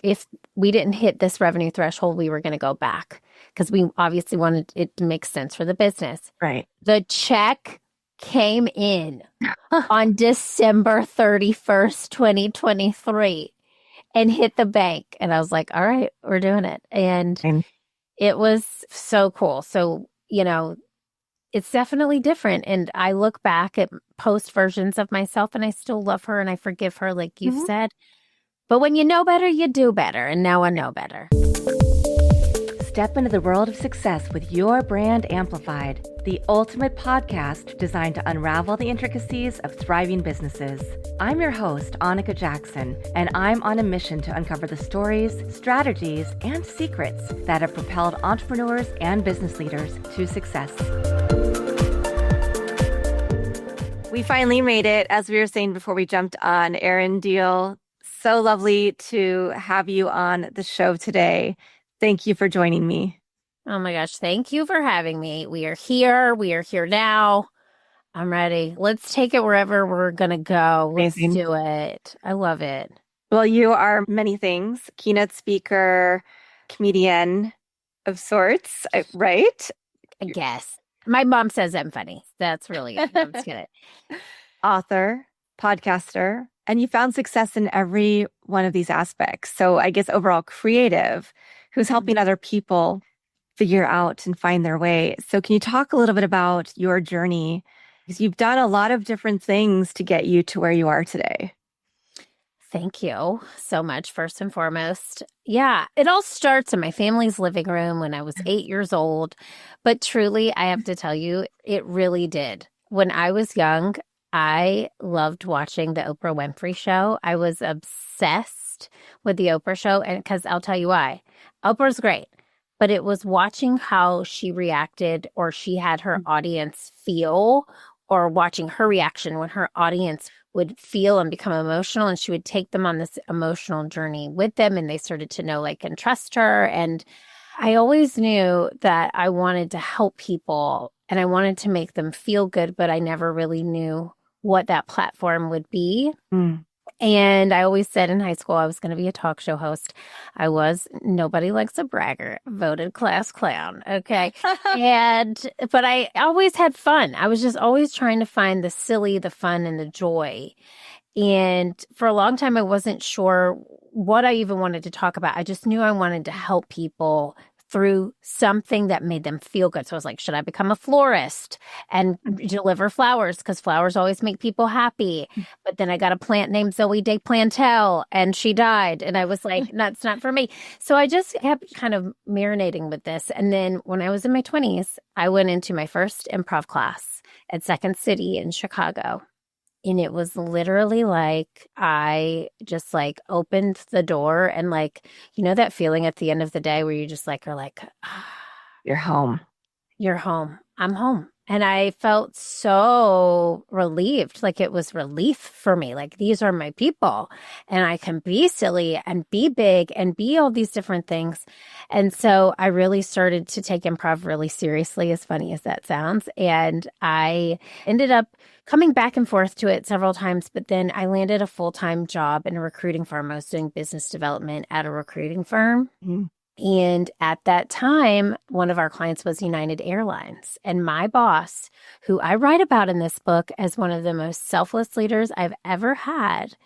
if we didn't hit this revenue threshold, we were going to go back because we obviously wanted it to make sense for the business. Right. The check came in on December 31st, 2023 and hit the bank. And I was like, all right, we're doing it. And it was so cool. So, it's definitely different. And I look back at post versions of myself and I still love her and I forgive her, like you've said. But when you know better, you do better. And now I know better. Step into the world of success with Your Brand Amplified, the ultimate podcast designed to unravel the intricacies of thriving businesses. I'm your host, Annika Jackson, and I'm on a mission to uncover the stories, strategies, and secrets that have propelled entrepreneurs and business leaders to success. We finally made it, as we were saying before we jumped on. Erin, Diehl, so lovely to have you on the show today. Thank you for joining me. Oh my gosh, thank you for having me. We are here. We are here now. I'm ready. Let's take it wherever we're going to go. Let's do it. I love it. Well, you are many things. Keynote speaker, comedian of sorts, right? I guess. My mom says I'm funny. That's really good. I'm just kidding. Author, podcaster, and you found success in every one of these aspects. So I guess overall creative, who's helping other people figure out and find their way. So can you talk a little bit about your journey? Because you've done a lot of different things to get you to where you are today. Thank you so much, first and foremost. Yeah, it all starts in my family's living room when I was 8 years old. But truly, I have to tell you, it really did. When I was young, I loved watching the Oprah Winfrey Show. I was obsessed with the Oprah Show, and because I'll tell you why. Oprah's great, but it was watching how she reacted or she had her audience feel, or watching her reaction when her audience would feel and become emotional, and she would take them on this emotional journey with them, and they started to know, like, and trust her. And I always knew that I wanted to help people and I wanted to make them feel good, but I never really knew what that platform would be. And I always said in high school I was going to be a talk show host. I was, nobody likes a braggart, voted class clown. Okay. But I always had fun. I was just always trying to find the silly, the fun, and the joy. And for a long time, I wasn't sure what I even wanted to talk about. I just knew I wanted to help people through something that made them feel good. So I was like, should I become a florist and deliver flowers? Because flowers always make people happy. But then I got a plant named Zoe de Plantel and she died. And I was like, that's not for me. So I just kept kind of marinating with this. And then when I was in my 20s, I went into my first improv class at Second City in Chicago. And it was literally like I just like opened the door and like, that feeling at the end of the day where you just like are like, you're home. You're home. I'm home. And I felt so relieved, like it was relief for me. Like, these are my people and I can be silly and be big and be all these different things. And so I really started to take improv really seriously, as funny as that sounds. And I ended up coming back and forth to it several times, but then I landed a full-time job in a recruiting firm. I was doing business development at a recruiting firm. And at that time, one of our clients was United Airlines. And my boss, who I write about in this book as one of the most selfless leaders I've ever had,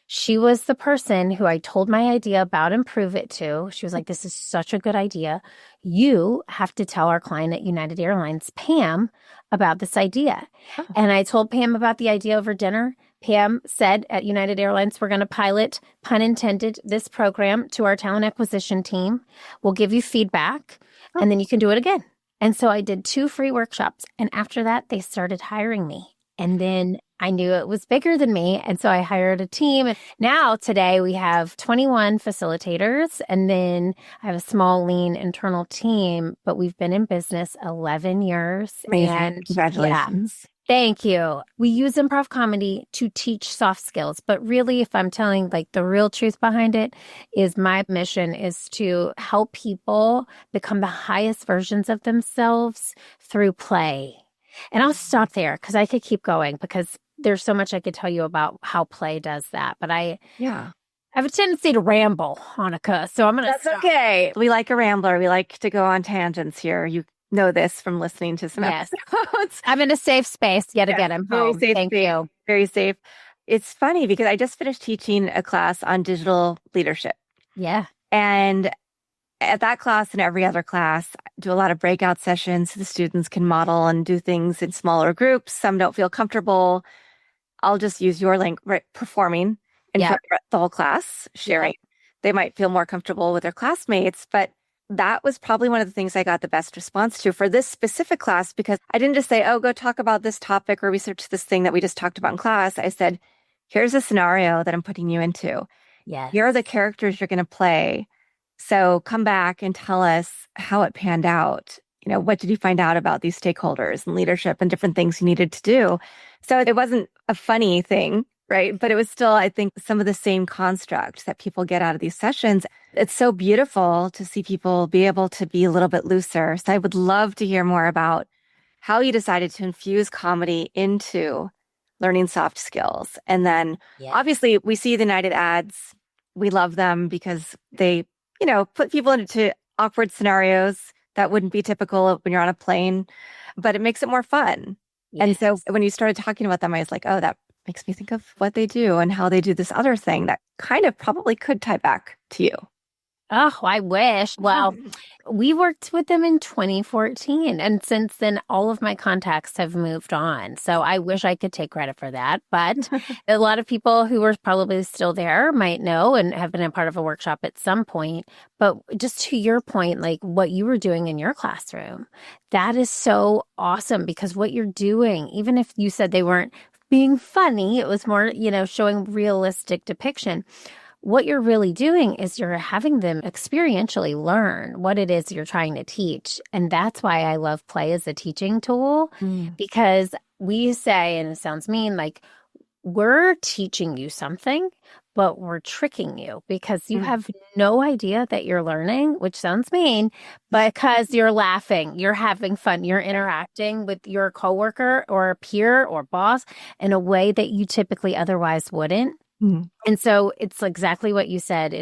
she was the person who I told my idea about and prove it to. She was like, this is such a good idea. You have to tell our client at United Airlines, Pam, about this idea. And I told Pam about the idea over dinner. Pam said at United Airlines, we're going to pilot, pun intended, this program to our talent acquisition team. We'll give you feedback and then you can do it again. And so I did 2 free workshops. And after that, they started hiring me. And then I knew it was bigger than me. And so I hired a team. And now today we have 21 facilitators. And then I have a small, lean internal team. But we've been in business 11 years. Amazing. And Congratulations. Thank you. We use improv comedy to teach soft skills. But really, if I'm telling like the real truth behind it, is my mission is to help people become the highest versions of themselves through play. And I'll stop there because I could keep going because there's so much I could tell you about how play does that. But I have a tendency to ramble, Hanukkah, so I'm going to That's stop. okay. We like a rambler. We like to go on tangents here. You know this from listening to some Yes. episodes. I'm in a safe space yet Yes, again. I'm very home. safe Thank space. you. Very safe. It's funny because I just finished teaching a class on digital leadership. Yeah. And at that class and every other class, I do a lot of breakout sessions so the students can model and do things in smaller groups. Some don't feel comfortable. I'll just use your link, right, performing in Yeah. front of the whole class, sharing. They might feel more comfortable with their classmates, but that was probably one of the things I got the best response to for this specific class because I didn't just say, oh, go talk about this topic or research this thing that we just talked about in class. I said, here's a scenario that I'm putting you into. Yes. Here are the characters you're going to play. So come back and tell us how it panned out. You know, what did you find out about these stakeholders and leadership and different things you needed to do? So it wasn't a funny thing, right? But it was still, I think, some of the same construct that people get out of these sessions. It's so beautiful to see people be able to be a little bit looser. So I would love to hear more about how you decided to infuse comedy into learning soft skills. And then obviously we see the United ads. We love them because they, you know, put people into awkward scenarios that wouldn't be typical when you're on a plane, but it makes it more fun. Yes. And so when you started talking about them, I was like, oh, that makes me think of what they do and how they do this other thing that kind of probably could tie back to you. Oh, I wish. Well, we worked with them in 2014. And since then, all of my contacts have moved on. So I wish I could take credit for that. But a lot of people who are probably still there might know and have been a part of a workshop at some point. But just to your point, like what you were doing in your classroom, that is so awesome because what you're doing, even if you said they weren't being funny, it was more, you know, showing realistic depiction. What you're really doing is you're having them experientially learn what it is you're trying to teach. And that's why I love play as a teaching tool because we say, and it sounds mean, like we're teaching you something, but we're tricking you because you have no idea that you're learning, which sounds mean, because you're laughing, you're having fun, you're interacting with your coworker or peer or boss in a way that you typically otherwise wouldn't. And so it's exactly what you said.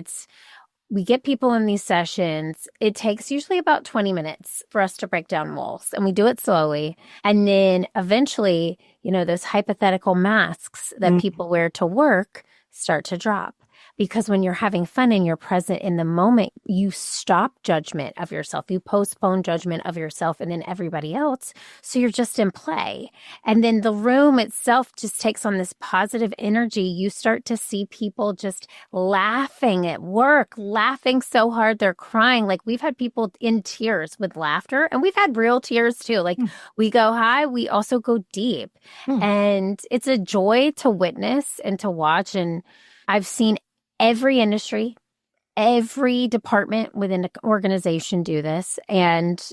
We get people in these sessions. It takes usually about 20 minutes for us to break down walls, and we do it slowly. And then eventually, you know, those hypothetical masks that people wear to work start to drop. Because when you're having fun and you're present in the moment, you stop judgment of yourself. You postpone judgment of yourself and then everybody else. So you're just in play. And then the room itself just takes on this positive energy. You start to see people just laughing at work, laughing so hard they're crying. Like we've had people in tears with laughter, and we've had real tears too. Like we go high, we also go deep. And it's a joy to witness and to watch. And I've seen every industry, every department within an organization do this. And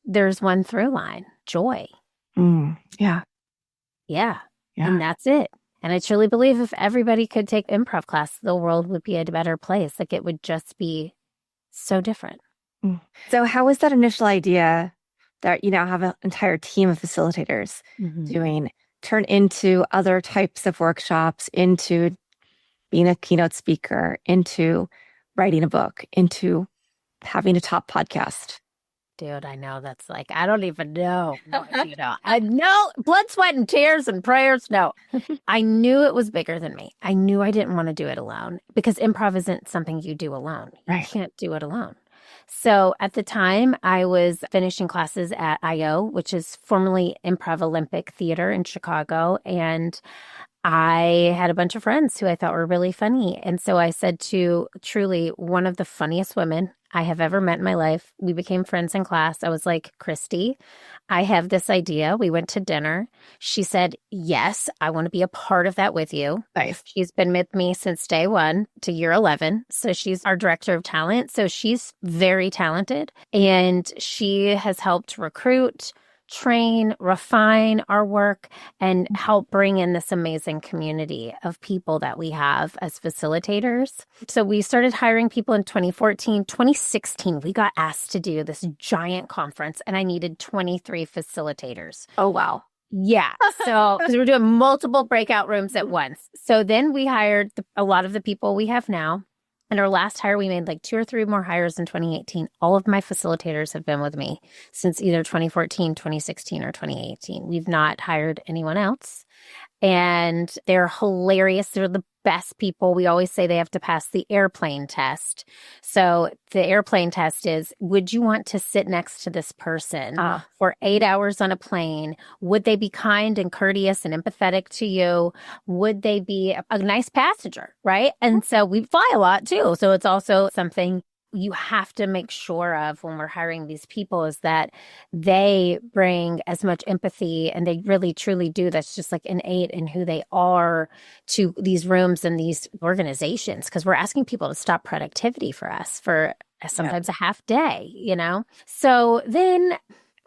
there's one through line, joy. Yeah. And that's it. And I truly believe if everybody could take improv class, the world would be a better place. Like it would just be so different. So how was that initial idea that you now have an entire team of facilitators doing turn into other types of workshops, into being a keynote speaker, into writing a book, into having a top podcast? Dude, I know that's like, I don't even know. You know, I know blood, sweat, and tears and prayers. No, I knew it was bigger than me. I knew I didn't want to do it alone because improv isn't something you do alone. You can't do it alone. So at the time, I was finishing classes at IO, which is formerly Improv Olympic Theater in Chicago. And I had a bunch of friends who I thought were really funny. And so I said to truly one of the funniest women I have ever met in my life, we became friends in class. I was like, Christy, I have this idea. We went to dinner. She said, yes, I want to be a part of that with you. Nice. She's been with me since day one to year 11. So she's our director of talent. So she's very talented. And she has helped recruit, train, refine our work, and help bring in this amazing community of people that we have as facilitators. So we started hiring people in 2014. 2016, we got asked to do this giant conference, and I needed 23 facilitators. Oh, wow. Yeah. So, because we're doing multiple breakout rooms at once. So then we hired a lot of the people we have now. And our last hire, we made like 2 or 3 more hires in 2018. All of my facilitators have been with me since either 2014, 2016, or 2018. We've not hired anyone else. And they're hilarious. They're the best people. We always say they have to pass the airplane test. So the airplane test is, would you want to sit next to this person for 8 hours on a plane? Would they be kind and courteous and empathetic to you? Would they be a nice passenger, right? And so we fly a lot too. So it's also something you have to make sure of when we're hiring these people, is that they bring as much empathy, and they really truly do. That's just like innate in who they are to these rooms and these organizations, because we're asking people to stop productivity for us for sometimes a half day, you know? So then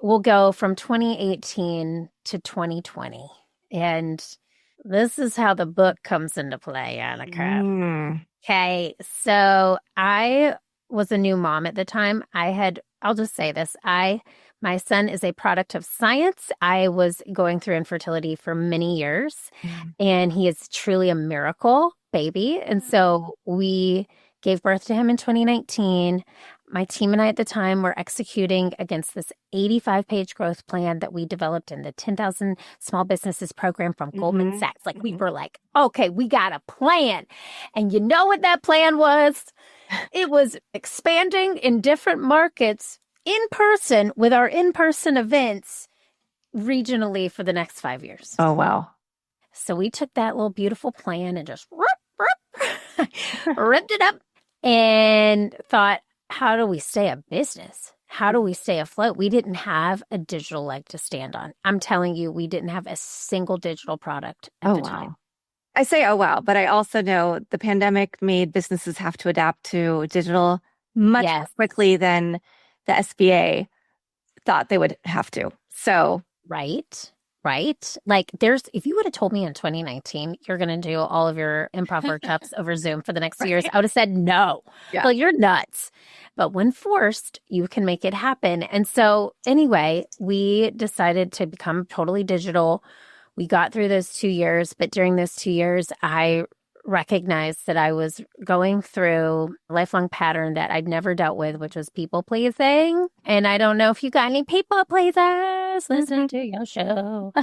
we'll go from 2018 to 2020. And this is how the book comes into play, Annika. Okay. So I was a new mom at the time. I'll just say this. My son is a product of science. I was going through infertility for many years, and he is truly a miracle baby. And so we gave birth to him in 2019. My team and I at the time were executing against this 85-page growth plan that we developed in the 10,000 Small Businesses program from Goldman Sachs. Like we were like, okay, we got a plan. And you know what that plan was? It was expanding in different markets in person with our in-person events regionally for the next 5 years. Oh, wow. So we took that little beautiful plan and just ripped it up and thought, how do we stay a business? How do we stay afloat? We didn't have a digital leg to stand on. I'm telling you, we didn't have a single digital product at the time. I say, oh, wow. But I also know the pandemic made businesses have to adapt to digital much more quickly than the SBA thought they would have to. So, right. Like if you would have told me in 2019, you're going to do all of your improv workshops over Zoom for the next 2 years, I would have said, no, well, you're nuts. But when forced, you can make it happen. And so anyway, we decided to become totally digital. We got through those 2 years, but during those 2 years, I recognized that I was going through a lifelong pattern that I'd never dealt with, which was people pleasing. And I don't know if you got any people pleasers listening to your show.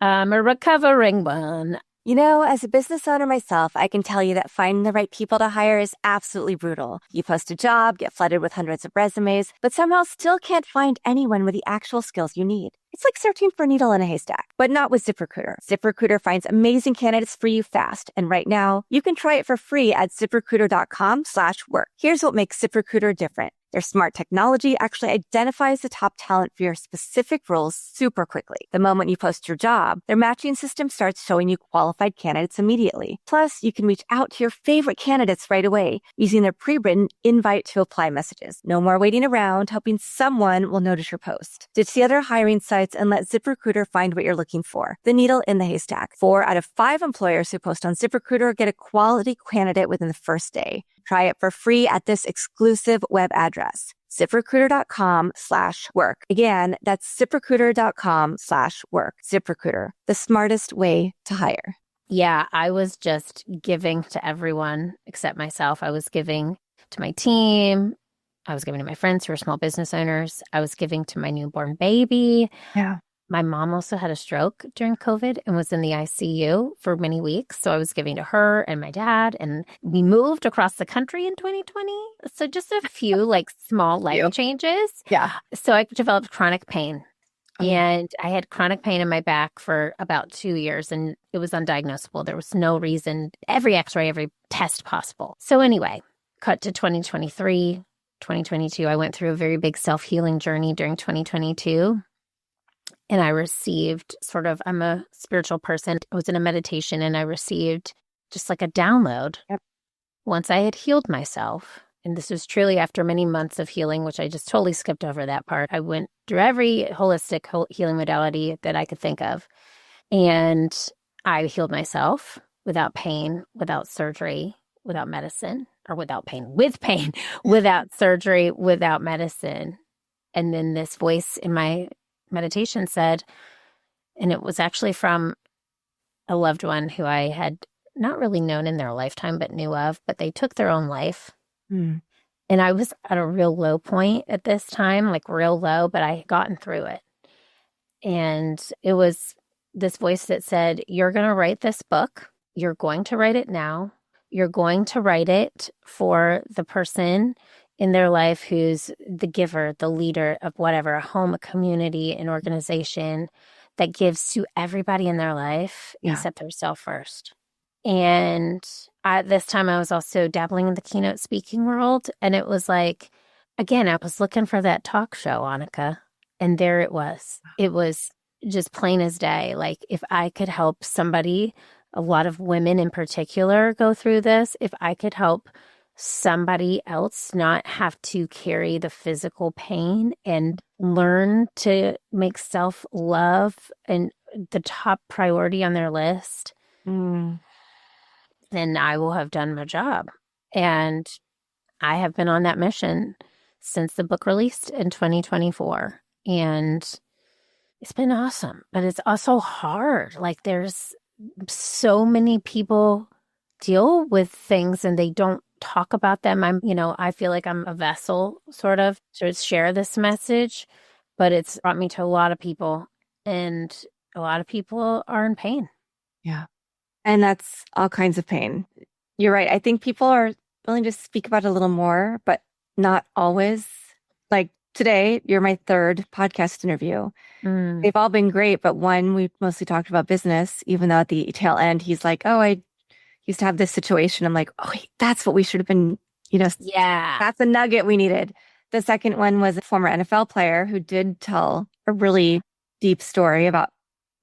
I'm a recovering one. You know, as a business owner myself, I can tell you that finding the right people to hire is absolutely brutal. You post a job, get flooded with hundreds of resumes, but somehow still can't find anyone with the actual skills you need. It's like searching for a needle in a haystack, but not with ZipRecruiter. ZipRecruiter finds amazing candidates for you fast. And right now, you can try it for free at ZipRecruiter.com/work. Here's what makes ZipRecruiter different. Their smart technology actually identifies the top talent for your specific roles super quickly. The moment you post your job, their matching system starts showing you qualified candidates immediately. Plus, you can reach out to your favorite candidates right away using their pre-written invite to apply messages. No more waiting around, hoping someone will notice your post. Ditch the other hiring sites and let ZipRecruiter find what you're looking for. The needle in the haystack. 4 out of 5 employers who post on ZipRecruiter get a quality candidate within the first day. Try it for free at this exclusive web address, ZipRecruiter.com/work. Again, that's ZipRecruiter.com/work. ZipRecruiter, the smartest way to hire. Yeah, I was just giving to everyone except myself. I was giving to my team. I was giving to my friends who are small business owners. I was giving to my newborn baby. Yeah. My mom also had a stroke during COVID and was in the ICU for many weeks. So I was giving to her and my dad, and we moved across the country in 2020. So just a few like small life changes. Yeah. So I developed chronic pain, and I had chronic pain in my back for about 2 years, and it was undiagnosable. There was no reason, every x-ray, every test possible. So anyway, cut to 2023, 2022. I went through a very big self-healing journey during 2022. And I received I'm a spiritual person. I was in a meditation and I received just like a download. Yep. Once I had healed myself, and this was truly after many months of healing, which I just totally skipped over that part. I went through every holistic healing modality that I could think of. And I healed myself without pain, without surgery, without medicine, or without pain, with pain, without surgery, without medicine. And then this voice in my meditation said, And it was actually from a loved one who I had not really known in their lifetime, but knew of, but they took their own life. Mm. And I was at a real low point at this time, like real low, but I had gotten through it. And it was this voice that said, you're going to write this book. You're going to write it now. You're going to write it for the person in their life who's the giver, the leader of whatever, a home, a community, an organization that gives to everybody in their life except their self first. And at this time, I was also dabbling in the keynote speaking world. And it was like, again, I was looking for that talk show, Annika. And there it was. It was just plain as day. Like, if I could help somebody, a lot of women in particular go through this, if I could help somebody else not have to carry the physical pain and learn to make self-love and the top priority on their list, then I will have done my job. And I have been on that mission since the book released in 2024. And it's been awesome, but it's also hard. Like, there's so many people deal with things and they don't talk about them. I feel like I'm a vessel sort of to share this message, but it's brought me to a lot of people, and a lot of people are in pain. Yeah. And that's all kinds of pain. You're right. I think people are willing to speak about it a little more, but not always. Like today, you're my third podcast interview. They've all been great, but one, we mostly talked about business, even though at the tail end, he's like, oh, I used to have this situation. I'm like, oh, wait, that's what we should have been, that's a nugget we needed. The second one was a former NFL player who did tell a really deep story about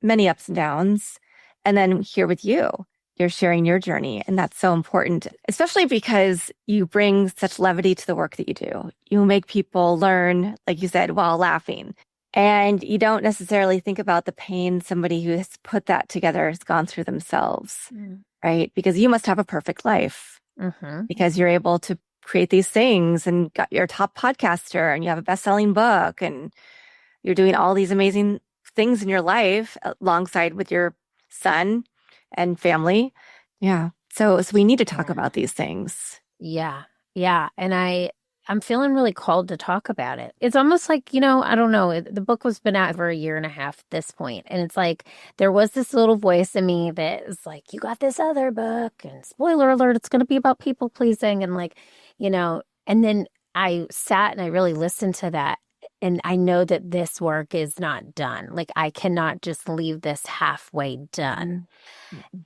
many ups and downs. And then here with you, you're sharing your journey. And that's so important, especially because you bring such levity to the work that you do. You make people learn, like you said, while laughing. And you don't necessarily think about the pain somebody who has put that together has gone through themselves, right? Because you must have a perfect life because you're able to create these things and you're a top podcaster and you have a best-selling book and you're doing all these amazing things in your life alongside with your son and family. Yeah. So we need to talk about these things. Yeah. Yeah. And I'm feeling really called to talk about it. It's almost like, I don't know, the book was been out for a year and a half at this point. And it's like, there was this little voice in me that was like, you got this other book and spoiler alert, it's going to be about people pleasing. And like, and then I sat and I really listened to that. And I know that this work is not done. Like, I cannot just leave this halfway done.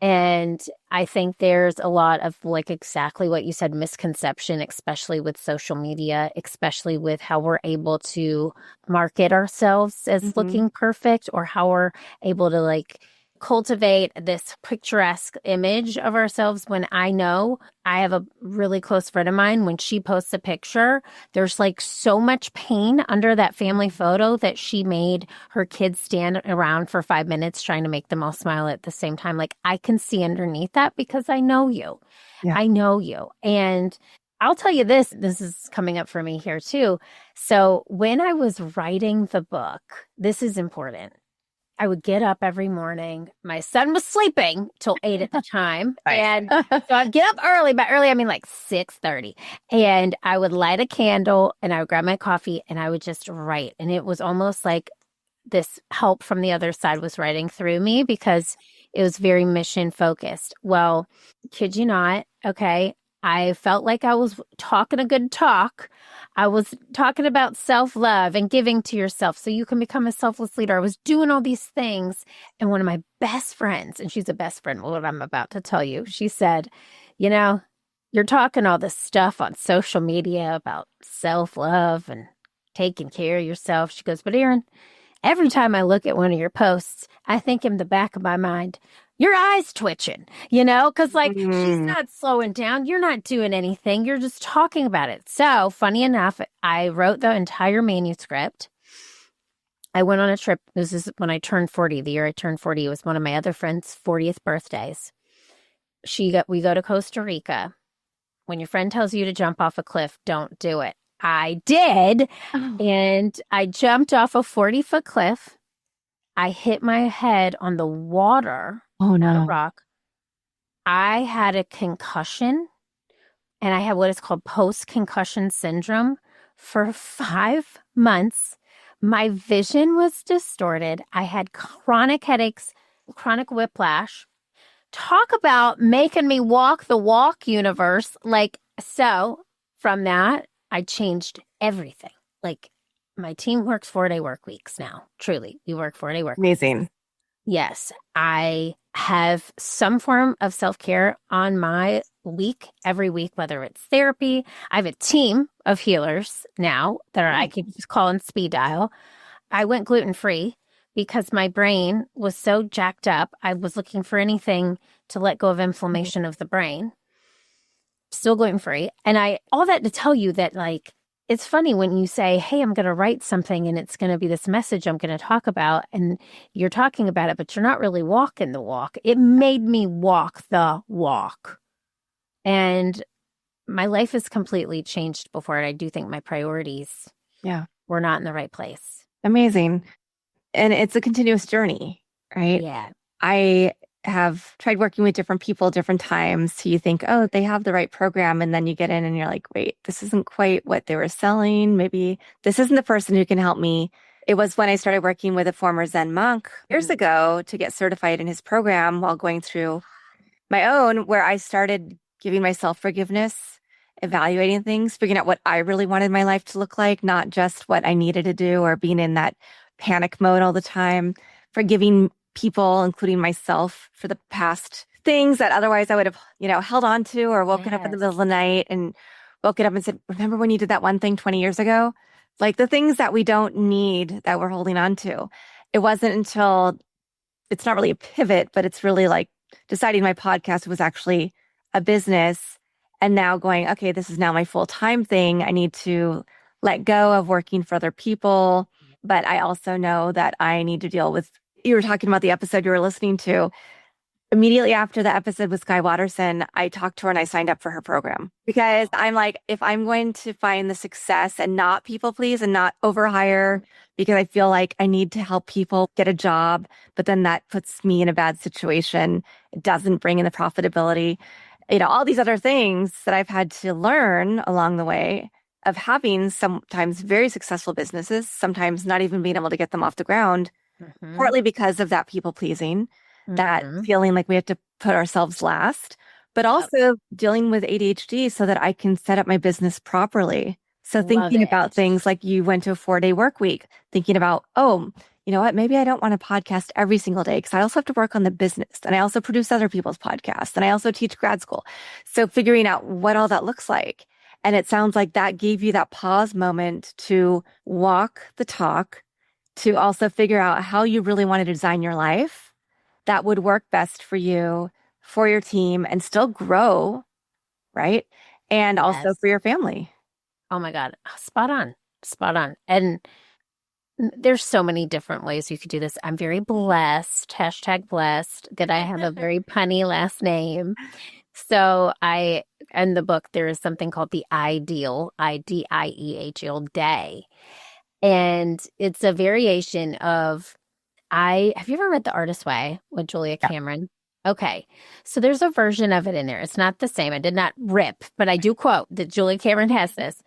And I think there's a lot of, like, exactly what you said, misconception, especially with social media, especially with how we're able to market ourselves as looking perfect, or how we're able to, like, cultivate this picturesque image of ourselves. When I know, I have a really close friend of mine, when she posts a picture, there's like so much pain under that family photo that she made her kids stand around for 5 minutes trying to make them all smile at the same time. Like, I can see underneath that because I know you. I know you. And I'll tell you this is coming up for me here too. So when I was writing the book, this is important. I would get up every morning. My son was sleeping till 8 at the time. And so I'd get up early. By early, I mean like 6:30. And I would light a candle and I would grab my coffee and I would just write. And it was almost like this help from the other side was writing through me because it was very mission focused. Well, kid you not, okay, I felt like I was talking a good talk. I was talking about self-love and giving to yourself so you can become a selfless leader. I was doing all these things. And one of my best friends, and she's a best friend, what I'm about to tell you, she said, you're talking all this stuff on social media about self-love and taking care of yourself. She goes, but Erin, every time I look at one of your posts, I think in the back of my mind, your eyes twitching, because like she's not slowing down. You're not doing anything. You're just talking about it. So funny enough, I wrote the entire manuscript. I went on a trip. This is when I turned 40. The year I turned 40, it was one of my other friends' 40th birthdays. We go to Costa Rica. When your friend tells you to jump off a cliff, don't do it. I did. And I jumped off a 40-foot cliff. I hit my head on the water, Oh not a no. rock. I had a concussion and I had what is called post-concussion syndrome for 5 months. My vision was distorted. I had chronic headaches, chronic whiplash. Talk about making me walk the walk, universe. Like, so from that, I changed everything. Like, my team works 4-day work weeks now. Truly, we work 4-day work weeks. Amazing. Yes, I have some form of self-care on my week every week, whether it's therapy. I have a team of healers now that I can just call on speed dial. I went gluten-free because my brain was so jacked up. I was looking for anything to let go of inflammation of the brain. Still gluten-free. And all that to tell you that, like, it's funny when you say, hey, I'm going to write something and it's going to be this message I'm going to talk about, and you're talking about it, but you're not really walking the walk. It made me walk the walk. And my life has completely changed before it. I do think my priorities were not in the right place. Amazing. And it's a continuous journey, right? Yeah. I have tried working with different people different times. So you think, oh, they have the right program. And then you get in and you're like, wait, this isn't quite what they were selling. Maybe this isn't the person who can help me. It was when I started working with a former Zen monk years ago to get certified in his program while going through my own, where I started giving myself forgiveness, evaluating things, figuring out what I really wanted my life to look like, not just what I needed to do or being in that panic mode all the time, forgiving people, including myself, for the past things that otherwise I would have, held on to or woken up in the middle of the night and woken up and said, remember when you did that one thing 20 years ago? Like the things that we don't need that we're holding on to. It wasn't until it's not really a pivot, but it's really like deciding my podcast was actually a business and now going, okay, this is now my full-time thing. I need to let go of working for other people. But I also know that I need to deal with, you were talking about the episode you were listening to. Immediately after the episode with Sky Watterson, I talked to her and I signed up for her program because I'm like, if I'm going to find the success and not people please and not overhire because I feel like I need to help people get a job, but then that puts me in a bad situation. It doesn't bring in the profitability, all these other things that I've had to learn along the way of having sometimes very successful businesses, sometimes not even being able to get them off the ground, partly because of that people pleasing, that feeling like we have to put ourselves last, but also dealing with ADHD so that I can set up my business properly. So thinking about things like you went to a 4-day work week, thinking about, oh, you know what, maybe I don't want to podcast every single day because I also have to work on the business and I also produce other people's podcasts and I also teach grad school. So figuring out what all that looks like. And it sounds like that gave you that pause moment to walk the talk, to also figure out how you really want to design your life that would work best for you, for your team, and still grow, right? And also for your family. Oh my God. Spot on. Spot on. And there's so many different ways you could do this. I'm very blessed, #blessed, that I have a very punny last name. So in the book, there is something called the ideal, IDIEHL day. And it's a variation of, have you ever read The Artist's Way with Julia Cameron? Okay. So there's a version of it in there. It's not the same. I did not rip, but I do quote that Julia Cameron has this.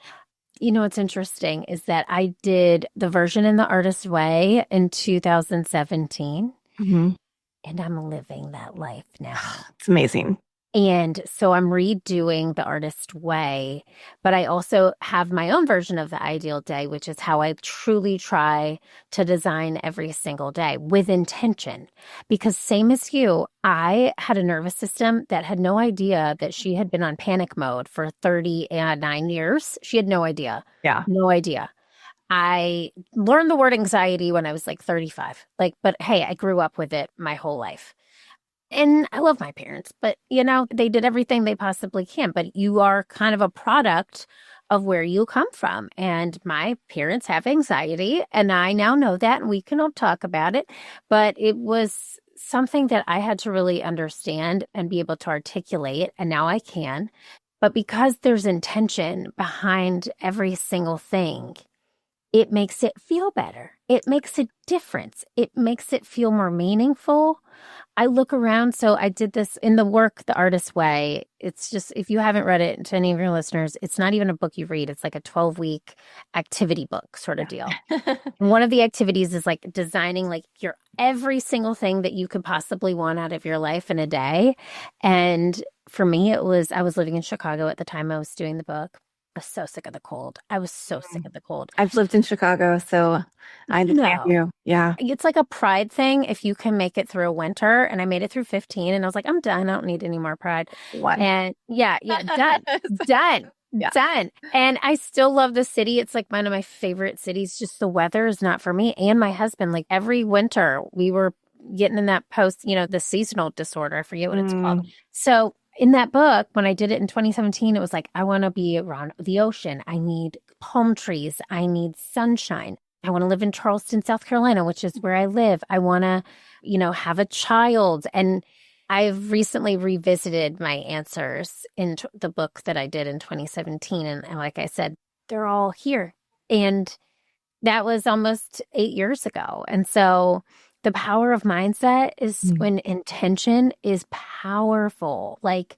What's interesting is that I did the version in The Artist's Way in 2017, and I'm living that life now. It's amazing. And so I'm redoing The Artist Way, but I also have my own version of the ideal day, which is how I truly try to design every single day with intention. Because same as you, I had a nervous system that had no idea that she had been on panic mode for 39 years. She had no idea. Yeah. No idea. I learned the word anxiety when I was like 35. But hey, I grew up with it my whole life. And I love my parents, but they did everything they possibly can. But you are kind of a product of where you come from. And my parents have anxiety, and I now know that, and we can all talk about it. But it was something that I had to really understand and be able to articulate, and now I can. But because there's intention behind every single thing, it makes it feel better. It makes a difference. It makes it feel more meaningful. I look around. So I did this in the work, The Artist's Way. It's just, if you haven't read it, to any of your listeners, it's not even a book you read. It's like a 12-week activity book sort of deal. And one of the activities is like designing like your every single thing that you could possibly want out of your life in a day. And for me, it was, I was living in Chicago at the time I was doing the book. I was so sick of the cold. I was so sick of the cold. I've lived in Chicago, so I understand No. you. Yeah. It's like a pride thing if you can make it through a winter. And I made it through 15 and I was like, I'm done. I don't need any more pride. One. And yeah, done, done, Yeah. done. And I still love the city. It's like one of my favorite cities. Just the weather is not for me and my husband. Like every winter we were getting in that the seasonal disorder. I forget what it's called. So in that book, when I did it in 2017, it was like, I want to be around the ocean. I need palm trees. I need sunshine. I want to live in Charleston, South Carolina, which is where I live. I want to, have a child. And I've recently revisited my answers in the book that I did in 2017. And like I said, they're all here. And that was almost 8 years ago. And so the power of mindset is when intention is powerful. Like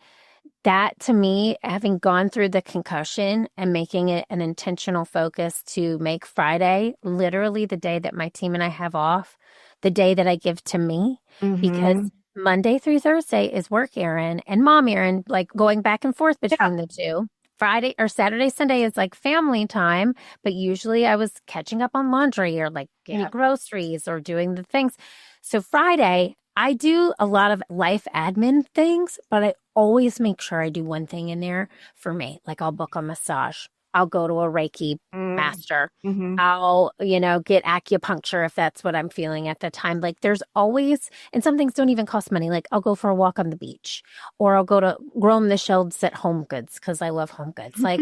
that to me, having gone through the concussion and making it an intentional focus to make Friday literally the day that my team and I have off, the day that I give to me, because Monday through Thursday is work Erin and mom Erin, like going back and forth between the two. Friday or Saturday, Sunday is like family time, but usually I was catching up on laundry or like getting groceries or doing the things. So Friday, I do a lot of life admin things, but I always make sure I do one thing in there for me. Like I'll book a massage. I'll go to a Reiki master. I'll, get acupuncture if that's what I'm feeling at the time. Like there's always, and some things don't even cost money. Like I'll go for a walk on the beach or I'll go to roam the shelves at Home Goods because I love Home Goods. Like,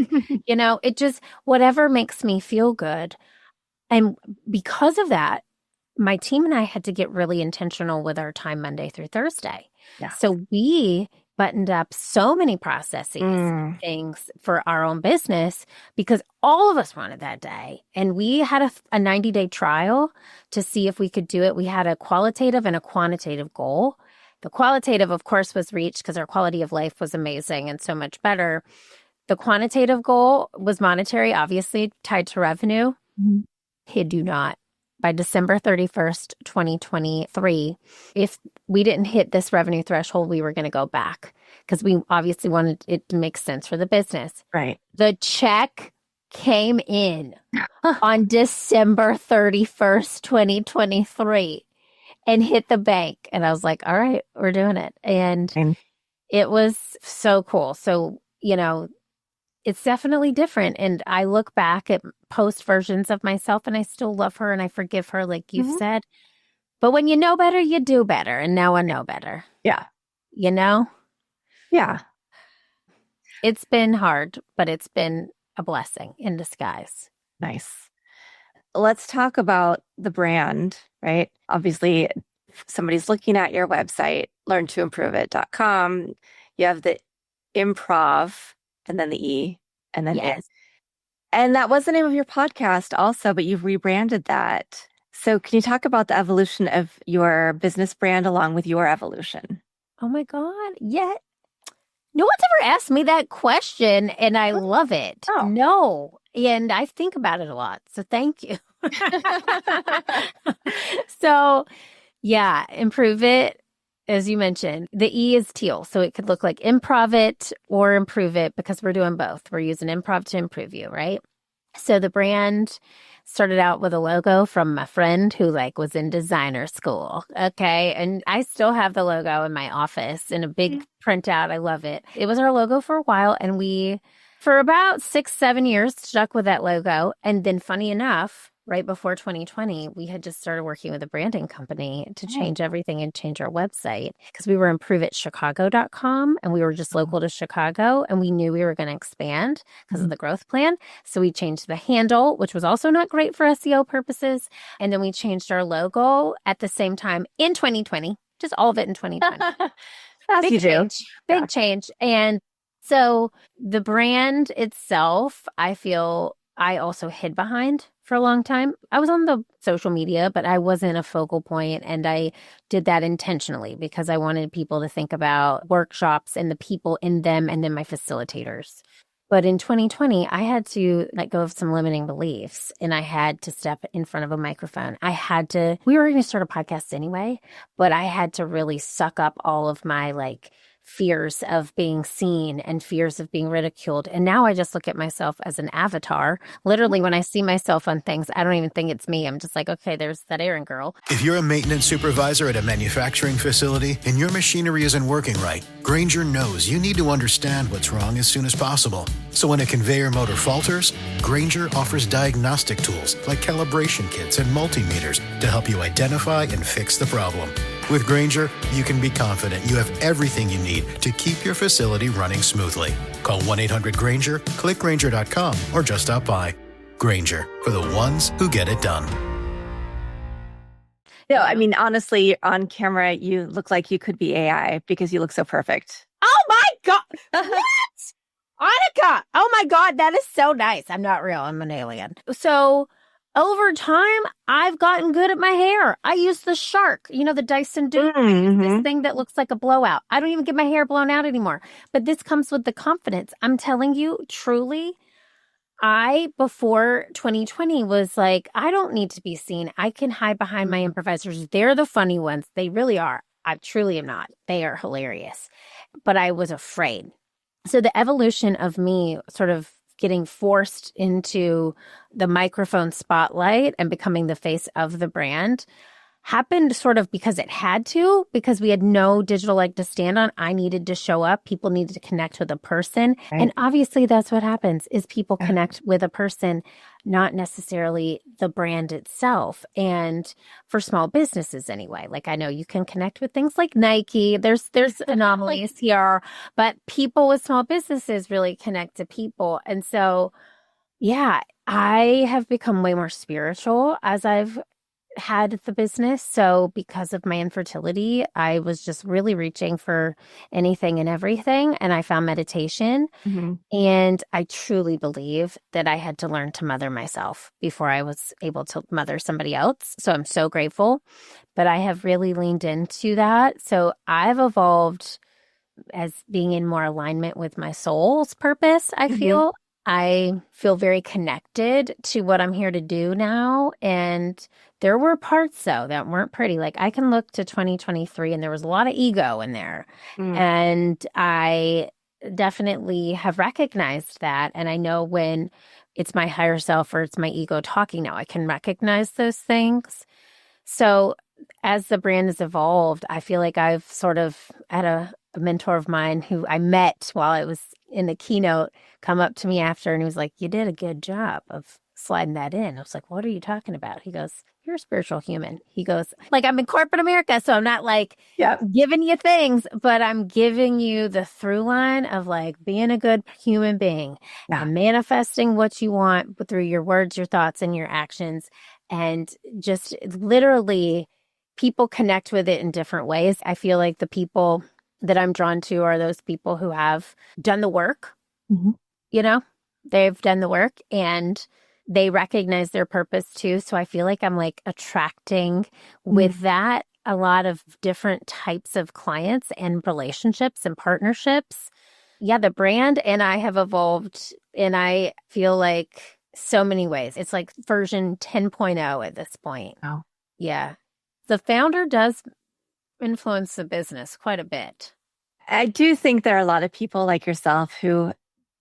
it just, whatever makes me feel good. And because of that, my team and I had to get really intentional with our time Monday through Thursday. Yeah. So we buttoned up so many processes, things for our own business because all of us wanted that day. And we had a 90-day trial to see if we could do it. We had a qualitative and a quantitative goal. The qualitative, of course, was reached because our quality of life was amazing and so much better. The quantitative goal was monetary, obviously tied to revenue. Kid you not. By December 31st, 2023, if we didn't hit this revenue threshold, we were going to go back because we obviously wanted it to make sense for the business. Right. The check came in on December 31st, 2023 and hit the bank. And I was like, all right, we're doing it. And it was so cool. So, it's definitely different. And I look back at post versions of myself and I still love her and I forgive her, like you've said. But when you know better, you do better. And now I know better. Yeah. Yeah. It's been hard, but it's been a blessing in disguise. Nice. Let's talk about the brand, right? Obviously, if somebody's looking at your website, learntoimproveit.com. You have the Improv. And then the E, and then yes. And that was the name of your podcast also, but you've rebranded that. So can you talk about the evolution of your business brand along with your evolution? Oh my God. Yeah. No one's ever asked me that question and I love it. Oh. No. And I think about it a lot. So thank you. So yeah, improve it. As you mentioned, the E is teal. So it could look like improv it or improve it because we're doing both. We're using improv to improve you, right? So the brand started out with a logo from a friend who was in designer school. Okay. And I still have the logo in my office in a big printout. I love it. It was our logo for a while. And we, for about 6-7 years, stuck with that logo. And then funny enough, right before 2020, we had just started working with a branding company to change everything and change our website because we were improveitchicago.com and we were just local to Chicago and we knew we were going to expand because of the growth plan. So we changed the handle, which was also not great for SEO purposes. And then we changed our logo at the same time in 2020, just all of it in 2020. Big change. And so the brand itself, I feel I also hid behind for a long time. I was on the social media, but I wasn't a focal point, and I did that intentionally because I wanted people to think about workshops and the people in them and then my facilitators. But in 2020, I had to let go of some limiting beliefs and I had to step in front of a microphone. We were going to start a podcast anyway, but I had to really suck up all of my fears of being seen and fears of being ridiculed. And now I just look at myself as an avatar. Literally, when I see myself on things, I don't even think it's me. I'm just like, okay, there's that Erin girl. If you're a maintenance supervisor at a manufacturing facility and your machinery isn't working right, Grainger knows you need to understand what's wrong as soon as possible. So when a conveyor motor falters, Grainger offers diagnostic tools like calibration kits and multimeters to help you identify and fix the problem. With Grainger, you can be confident you have everything you need to keep your facility running smoothly. Call 1-800-GRAINGER, click Grainger.com, or just stop by. Grainger, for the ones who get it done. No, I mean, honestly, on camera, you look like you could be AI because you look so perfect. Oh my God. What? Annika. Oh my God. That is so nice. I'm not real. I'm an alien. So over time, I've gotten good at my hair. I use the Shark, the Dyson Duo, this thing that looks like a blowout. I don't even get my hair blown out anymore. But this comes with the confidence. I'm telling you, truly, before 2020 was like, I don't need to be seen. I can hide behind my improvisers. They're the funny ones. They really are. I truly am not. They are hilarious. But I was afraid. So the evolution of me sort of getting forced into the microphone spotlight and becoming the face of the brand happened sort of because it had to, because we had no digital leg to stand on. I needed to show up. People needed to connect with a person. Right. And obviously that's what happens is people connect with a person, not necessarily the brand itself. And for small businesses anyway, I know you can connect with things like Nike. There's anomalies here, but people with small businesses really connect to people. And so, yeah, I have become way more spiritual as I've had the business. So because of my infertility, I was just really reaching for anything and everything. And I found meditation. And I truly believe that I had to learn to mother myself before I was able to mother somebody else. So I'm so grateful. But I have really leaned into that. So I've evolved as being in more alignment with my soul's purpose, I feel. I feel very connected to what I'm here to do now. And there were parts, though, that weren't pretty. I can look to 2023 and there was a lot of ego in there. And I definitely have recognized that. And I know when it's my higher self or it's my ego talking now, I can recognize those things. So as the brand has evolved, I feel like I've sort of had a mentor of mine who I met while I was in the keynote come up to me after and he was like, you did a good job of sliding that in. I was like, what are you talking about? He goes, you're a spiritual human. He goes, I'm in corporate America, so I'm not giving you things, but I'm giving you the through line of being a good human being and manifesting what you want through your words, your thoughts, and your actions. And just literally people connect with it in different ways. I feel like the people that I'm drawn to are those people who have done the work, they've done the work and they recognize their purpose too. So I feel like I'm attracting with that a lot of different types of clients and relationships and partnerships. Yeah, the brand and I have evolved and I feel so many ways. It's version 10.0 at this point. Oh. Yeah. The founder does influence the business quite a bit. I do think there are a lot of people like yourself who,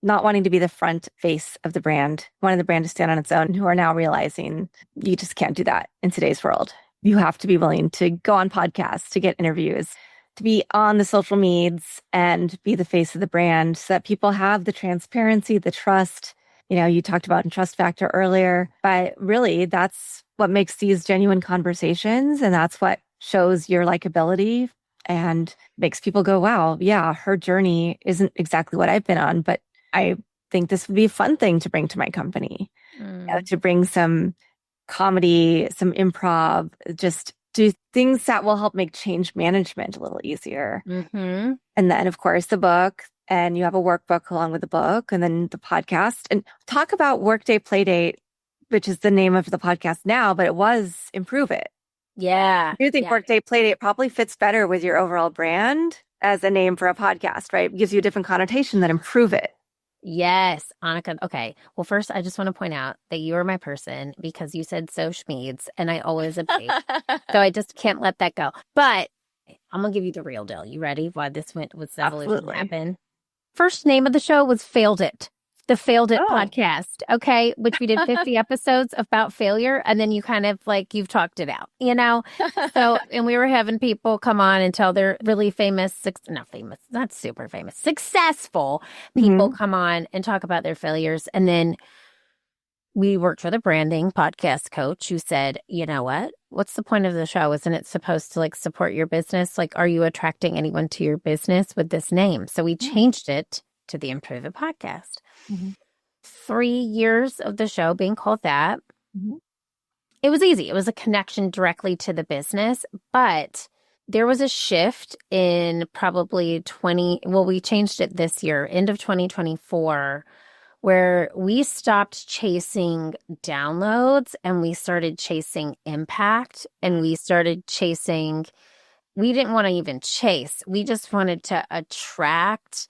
not wanting to be the front face of the brand, wanting the brand to stand on its own, who are now realizing you just can't do that in today's world. You have to be willing to go on podcasts, to get interviews, to be on the social medias and be the face of the brand so that people have the transparency, the trust. You talked about trust factor earlier, but really that's what makes these genuine conversations. And that's what shows your likability and makes people go, wow, yeah, her journey isn't exactly what I've been on, but I think this would be a fun thing to bring to my company, to bring some comedy, some improv, just do things that will help make change management a little easier. And then, of course, the book and you have a workbook along with the book and then the podcast. And talk about Workday Playdate, which is the name of the podcast now, but it was Improve It. Yeah. I do think Workday Playdate probably fits better with your overall brand as a name for a podcast, right? It gives you a different connotation than Improve It. Yes, Annika. Okay. Well, first, I just want to point out that you are my person because you said so schmeeds, and I always agree. So I just can't let that go. But I'm going to give you the real deal. You ready? Why this evolution Absolutely. happened? First name of the show was Failed It. The Failed It podcast, okay, which we did 50 episodes about failure, and then you kind of you've talked it out, So, and we were having people come on and tell their really not super famous, successful people come on and talk about their failures. And then we worked with a branding podcast coach who said, you know what? What's the point of the show? Isn't it supposed to support your business? Are you attracting anyone to your business with this name? So we changed it to the Improve It podcast. 3 years of the show being called that. It was easy. It was a connection directly to the business, but there was a shift in probably we changed it this year, end of 2024, where we stopped chasing downloads and we started chasing impact, and we didn't want to even chase. We just wanted to attract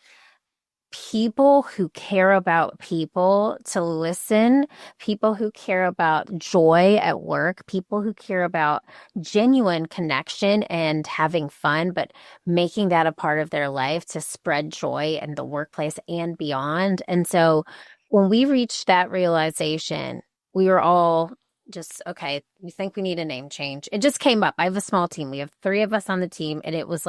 people who care about people to listen, people who care about joy at work, people who care about genuine connection and having fun, but making that a part of their life to spread joy in the workplace and beyond. And so when we reached that realization, we were all just, okay, we think we need a name change. It just came up. I have a small team. We have 3 of us on the team, and it was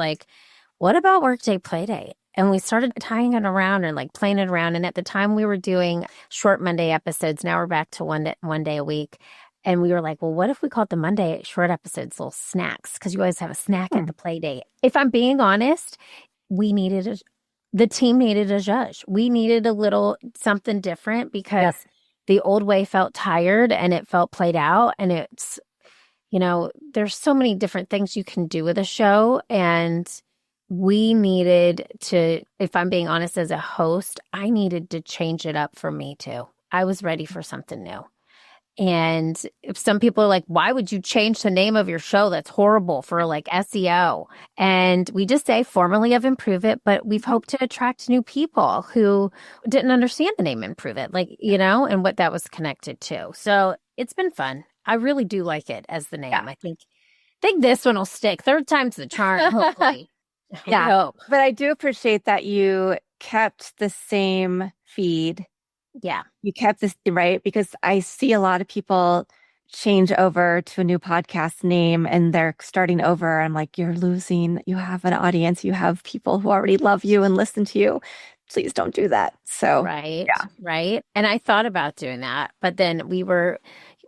what about Workday Playdate? And we started tying it around and playing it around. And at the time we were doing short Monday episodes. Now we're back to one day a week. And we were well, what if we called the Monday short episodes little snacks? Because you always have a snack at the play date. If I'm being honest, the team needed a zhuzh. We needed a little something different because the old way felt tired and it felt played out. And it's, there's so many different things you can do with a show. And we needed to, if I'm being honest, as a host, I needed to change it up for me too. I was ready for something new. And if some people are why would you change the name of your show? That's horrible for SEO. And we just say formally of Improve It, but we've hoped to attract new people who didn't understand the name Improve It, and what that was connected to. So it's been fun. I really do like it as the name. Yeah. I think this one will stick. 3rd time's the charm, hopefully. Yeah, but I do appreciate that you kept the same feed. Yeah. You kept this, right? Because I see a lot of people change over to a new podcast name and they're starting over. I'm you have an audience, you have people who already love you and listen to you. Please don't do that. So, right. And I thought about doing that, but then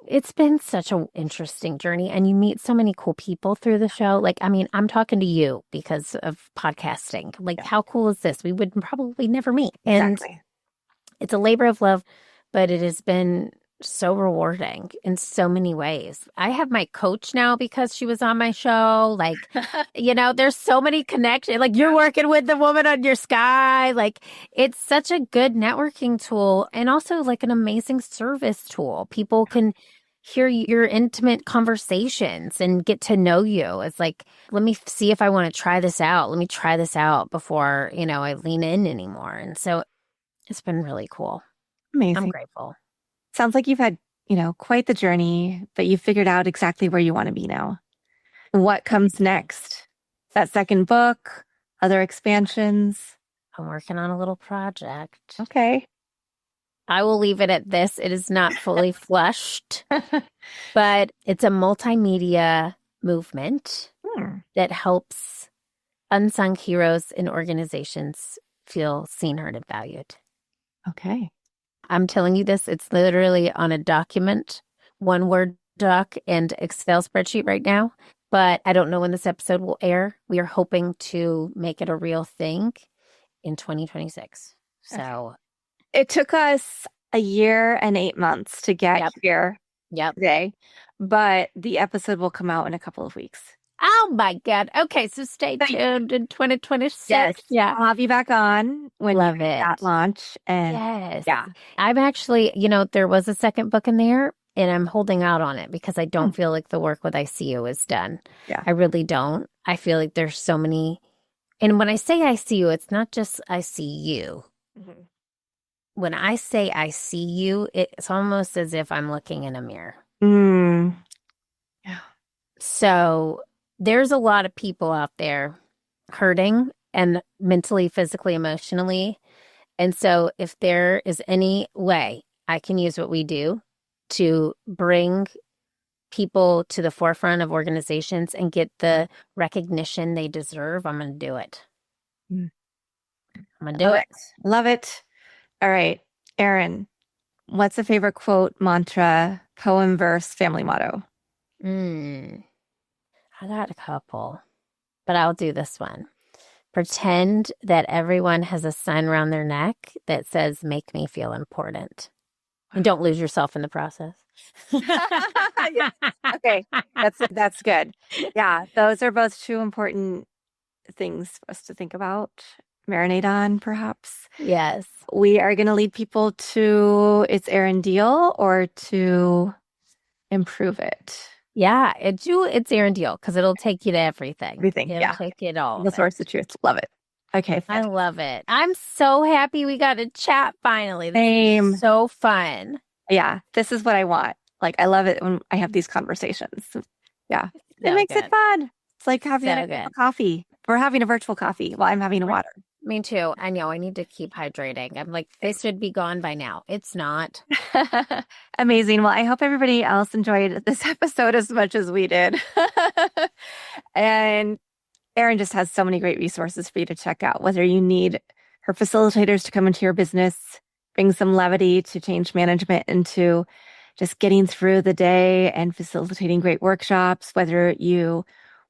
it's been such an interesting journey, and you meet so many cool people through the show. I'm talking to you because of podcasting. How cool is this? We would probably never meet. And it's a labor of love, but it has been so rewarding in so many ways. I have my coach now because she was on my show. There's so many connections. You're working with the woman on your sky. It's such a good networking tool, and also an amazing service tool. People can hear your intimate conversations and get to know you. It's let me see if I want to try this out. Let me try this out before, I lean in anymore. And so it's been really cool. Amazing. I'm grateful. Sounds like you've had, quite the journey, but you figured out exactly where you want to be now. What comes next? That second book, other expansions? I'm working on a little project. Okay. I will leave it at this. It is not fully fleshed, but it's a multimedia movement that helps unsung heroes in organizations feel seen, heard, and valued. Okay. I'm telling you this, it's literally on a document, one Word doc and Excel spreadsheet right now, but I don't know when this episode will air. We are hoping to make it a real thing in 2026. So it took us a year and 8 months to get here today, but the episode will come out in a couple of weeks. Oh my God. Okay, so stay tuned in 2026. Yes. Yeah. I'll have you back on when Love you're it. at launch. And Yes. yeah. I'm actually, there was a second book in there and I'm holding out on it because I don't feel like the work with ICU is done. Yeah. I really don't. I feel like there's so many. And when I say ICU, it's not just I see you. Mm-hmm. When I say I see you, it's almost as if I'm looking in a mirror. Mm. Yeah. So there's a lot of people out there hurting and mentally, physically, emotionally. And so if there is any way I can use what we do to bring people to the forefront of organizations and get the recognition they deserve, I'm going to do it. I'm going to do it. Love it. All right. Erin, what's a favorite quote, mantra, poem, verse, family motto? I got a couple, but I'll do this one. Pretend that everyone has a sign around their neck that says, make me feel important. And don't lose yourself in the process. Okay. That's good. Yeah. Those are both two important things for us to think about, marinate on, perhaps. Yes. We are going to lead people to it's Erin Diehl or to improve it. Yeah. It's Erin Diehl because it'll take you to everything. Everything. It'll take you to all The of it. source of truth. Love it. Okay. I love it. I'm so happy we got to chat finally. This Same. is so fun. Yeah. This is what I want. Like, I love it when I have these conversations. Yeah. It So makes good. it fun. It's like having So a good. coffee. We're having a virtual coffee while I'm having a water. Me too. I know. I need to keep hydrating. I'm like, this should be gone by now. It's not. Amazing. Well, I hope everybody else enjoyed this episode as much as we did. And Erin just has so many great resources for you to check out, whether you need her facilitators to come into your business, bring some levity to change management into just getting through the day and facilitating great workshops, whether you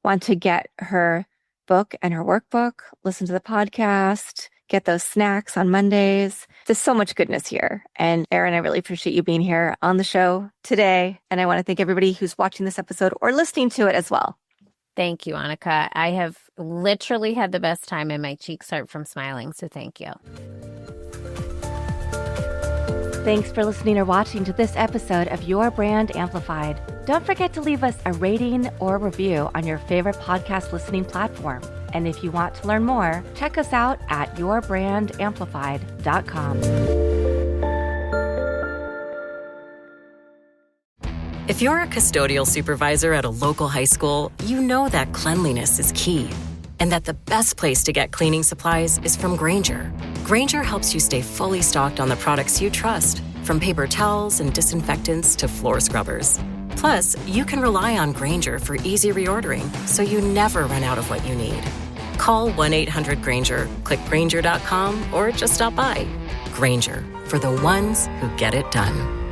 want to get her book and her workbook, listen to the podcast, get those snacks on Mondays. There's so much goodness here. And Erin, I really appreciate you being here on the show today. And I want to thank everybody who's watching this episode or listening to it as well. Thank you, Annika. I have literally had the best time and my cheeks hurt from smiling. So thank you. Thanks for listening or watching to this episode of Your Brand Amplified. Don't forget to leave us a rating or review on your favorite podcast listening platform. And if you want to learn more, check us out at yourbrangamplified.com. If you're a custodial supervisor at a local high school, you know that cleanliness is key and that the best place to get cleaning supplies is from Grainger. Grainger helps you stay fully stocked on the products you trust, from paper towels and disinfectants to floor scrubbers. Plus, you can rely on Grainger for easy reordering, so you never run out of what you need. Call 1-800-GRAINGER, click Grainger.com, or just stop by. Grainger, for the ones who get it done.